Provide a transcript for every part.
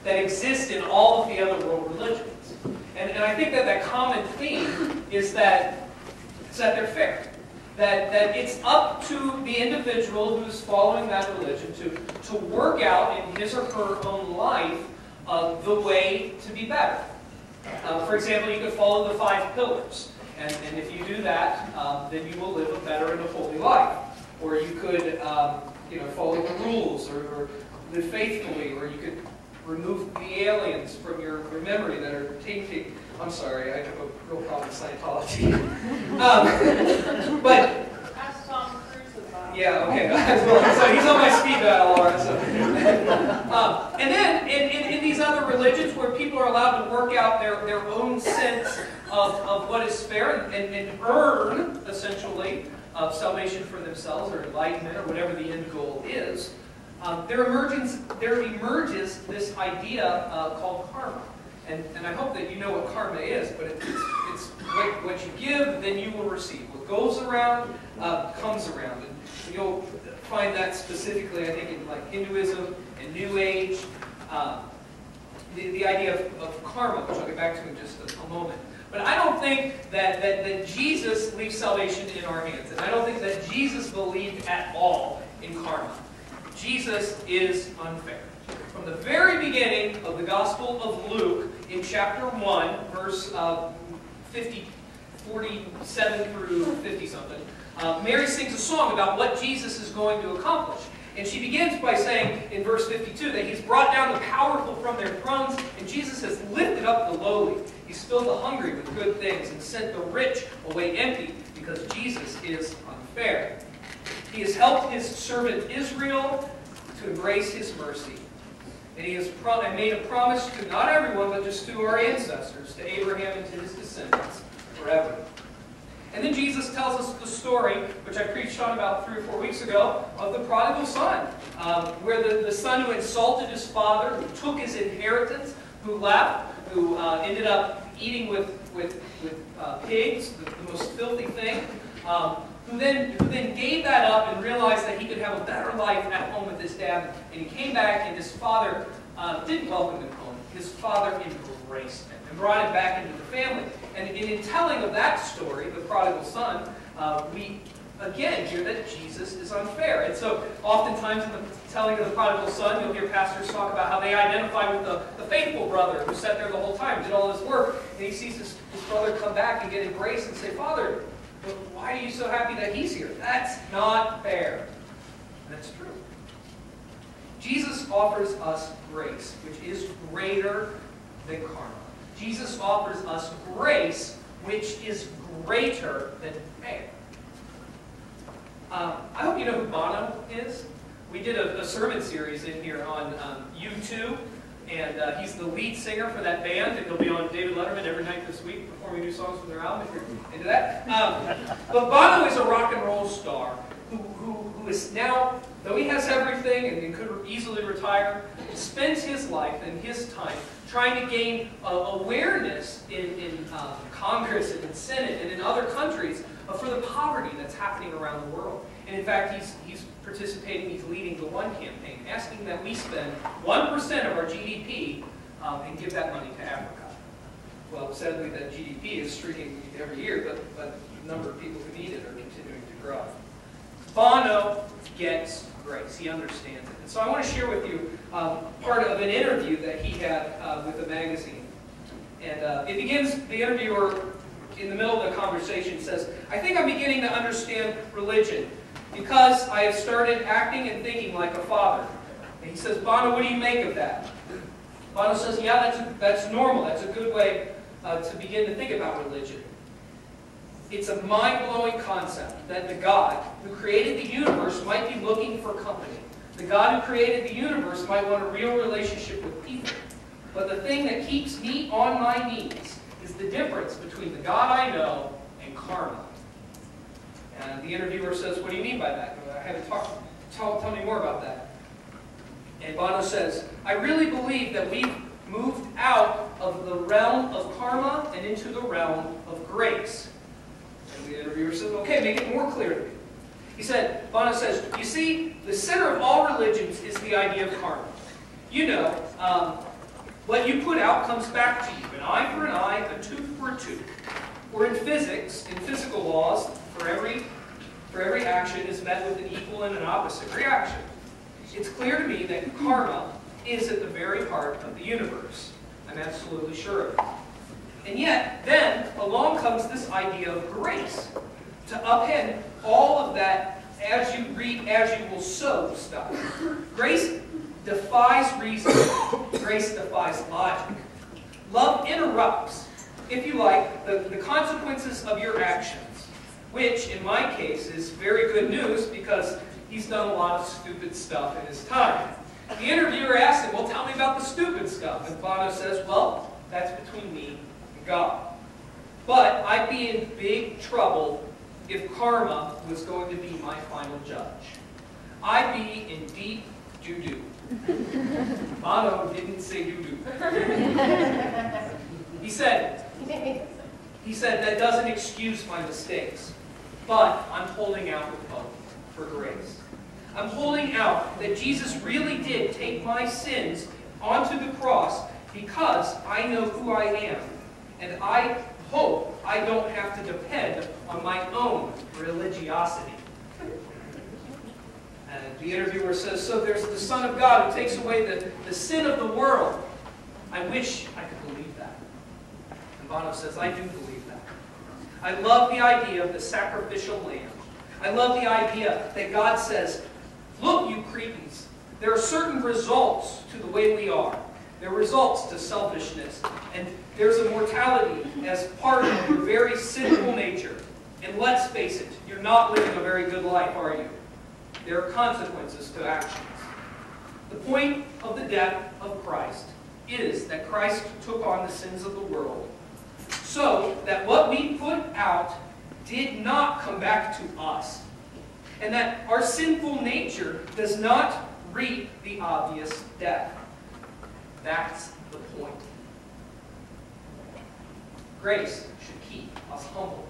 that exist in all of the other world religions. And I think that common theme is that they're fair. That it's up to the individual who's following that religion to work out in his or her own life the way to be better. For example, you could follow the 5 pillars. And if you do that, then you will live a better and a holy life. Or you could follow the rules or live faithfully, or you could remove the aliens from your memory that are tainting. I'm sorry, I have a real problem with Scientology. But ask Tom Cruise about it. Yeah, okay. So he's on my speed dial, Laura. So. And then in these other religions where people are allowed to work out their own sense of what is fair and earn, essentially, salvation for themselves or enlightenment or whatever the end goal is, there emerges this idea called karma. And I hope that you know what karma is, but it's what you give, then you will receive. What goes around comes around. And you'll find that specifically, I think, in like Hinduism and New Age. The idea of karma, which I'll get back to in just a moment. But I don't think that Jesus leaves salvation in our hands. And I don't think that Jesus believed at all in karma. Jesus is unfair. From the very beginning of the Gospel of Luke, in chapter 1, verse 47 through 50-something, Mary sings a song about what Jesus is going to accomplish. And she begins by saying in verse 52 that he's brought down the powerful from their thrones, and Jesus has lifted up the lowly. He's filled the hungry with good things and sent the rich away empty, because Jesus is unfair. He has helped his servant Israel to embrace his mercy. And he has made a promise to not everyone, but just to our ancestors, to Abraham and to his descendants forever. And then Jesus tells us the story, which I preached on about 3 or 4 weeks ago, of the prodigal son, where the son who insulted his father, who took his inheritance, who left, who ended up eating with pigs, the most filthy thing, who then gave that up and realized that he could have a better life at home with his dad. And he came back, and his father didn't welcome him home. His father embraced him and brought him back into the family. And in telling of that story, the prodigal son, we again hear that Jesus is unfair. And so oftentimes in the telling of the prodigal son, you'll hear pastors talk about how they identify with the faithful brother who sat there the whole time, did all his work, and he sees his brother come back and get embraced and say, "Father, why are you so happy that he's here?" That's not fair. That's true. Jesus offers us grace, which is greater than karma. Jesus offers us grace, which is greater than fair. I hope you know who Bono is. We did a sermon series in here on U2, and he's the lead singer for that band, and he'll be on David Letterman every night this week performing new songs from their album, if you're into that. But Bono is a rock and roll star who is now, though he has everything and could easily retire, spends his life and his time trying to gain awareness in Congress and in Senate and in other countries for the poverty that's happening around the world. And in fact, he's participating, he's leading the One campaign, asking that we spend 1% of our GDP and give that money to Africa. Well, sadly, that GDP is shrinking every year, but the number of people who need it are continuing to grow. Bono gets grace. He understands it. And so I want to share with you part of an interview that he had with a magazine. And it begins, the interviewer, in the middle of the conversation, says, "I think I'm beginning to understand religion because I have started acting and thinking like a father." And he says, "Bono, what do you make of that?" Bono says, "Yeah, that's normal. That's a good way to begin to think about religion. It's a mind-blowing concept that the God who created the universe might be looking for company. The God who created the universe might want a real relationship with people. But the thing that keeps me on my knees is the difference between the God I know and karma." And the interviewer says, "What do you mean by that? I haven't talked. Tell me more about that." And Bono says, "I really believe that we've moved out of the realm of karma and into the realm of grace." And the interviewer says, "Okay, make it more clear to me." Bono says, "You see, the center of all religions is the idea of karma. you know, what you put out comes back to you. An eye for an eye, a tooth for a tooth. Or in physics, in physical laws, for every action is met with an equal and an opposite reaction. It's clear to me that karma is at the very heart of the universe. I'm absolutely sure of it. And yet, then, along comes this idea of grace, to upend all of that as you reap, as you will sow stuff. Grace defies reason. Grace defies logic. Love interrupts, if you like, the consequences of your actions, which, in my case, is very good news because he's done a lot of stupid stuff in his time. The interviewer asked him, well, tell me about the stupid stuff. And Bono says, well, that's between me and God. But I'd be in big trouble if karma was going to be my final judge. I'd be in deep doo-doo. Bono didn't say doo-doo. He said, that doesn't excuse my mistakes, but I'm holding out with hope for grace. I'm holding out that Jesus really did take my sins onto the cross because I know who I am, and I hope I don't have to depend on my own religiosity. And the interviewer says, so there's the Son of God who takes away the sin of the world. I wish I could believe that. And Bono says, I do believe that. I love the idea of the sacrificial lamb. I love the idea that God says, look, you Cretans, there are certain results to the way we are. There are results to selfishness. And there's a mortality as part of your very sinful nature. And let's face it, you're not living a very good life, are you? There are consequences to actions. The point of the death of Christ is that Christ took on the sins of the world so that what we put out did not come back to us. And that our sinful nature does not reap the obvious death. That's the point. Grace should keep us humble.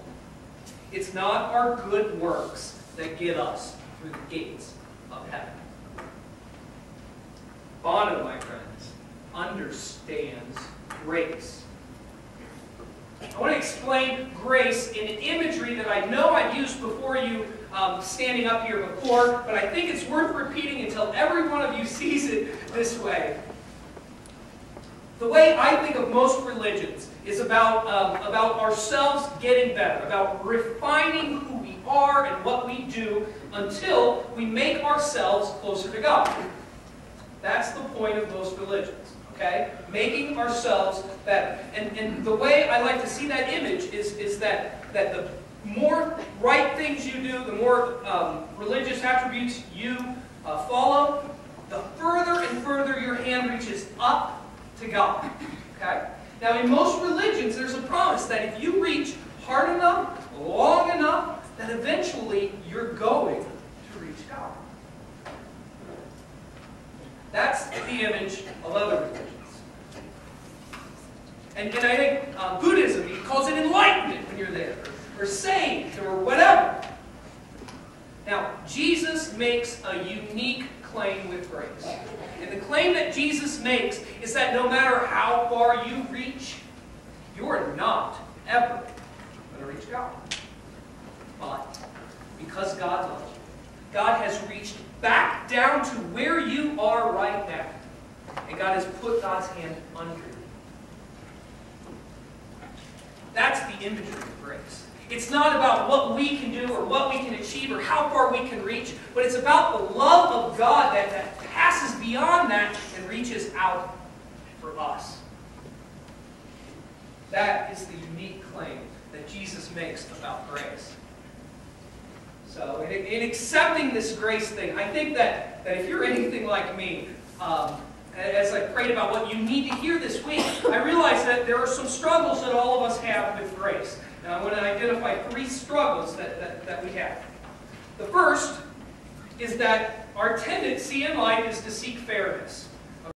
It's not our good works that get us through the gates of heaven. Bono, my friends, understands grace. I want to explain grace in an imagery that I know I've used before you standing up here before, but I think it's worth repeating until every one of you sees it this way. The way I think of most religions is about ourselves getting better, about refining who we are and what we do until we make ourselves closer to God. That's the point of most religions, okay? Making ourselves better. And the way I like to see that image is that the more right things you do, the more religious attributes you follow, the further and further your hand reaches up to God. Okay? Now, in most religions, there's a promise that if you reach hard enough, long enough, that eventually you're going to reach God. That's the image of other religions. And I think Buddhism, he calls it enlightenment when you're there, or saved, or whatever. Now, Jesus makes a unique claim with grace. And the claim that Jesus makes is that no matter how far you reach, you're not ever going to reach God. But because God loves you, God has reached back down to where you are right now. And God has put God's hand under you. That's the imagery of grace. It's not about what we can do or what we can achieve or how far we can reach, but it's about the love of God that passes beyond that and reaches out for us. That is the unique claim that Jesus makes about grace. So in accepting this grace thing, I think that if you're anything like me, as I prayed about what you need to hear this week, I realized that there are some struggles that all of us have with grace. Now, I'm going to identify 3 struggles that we have. The first is that our tendency in life is to seek fairness.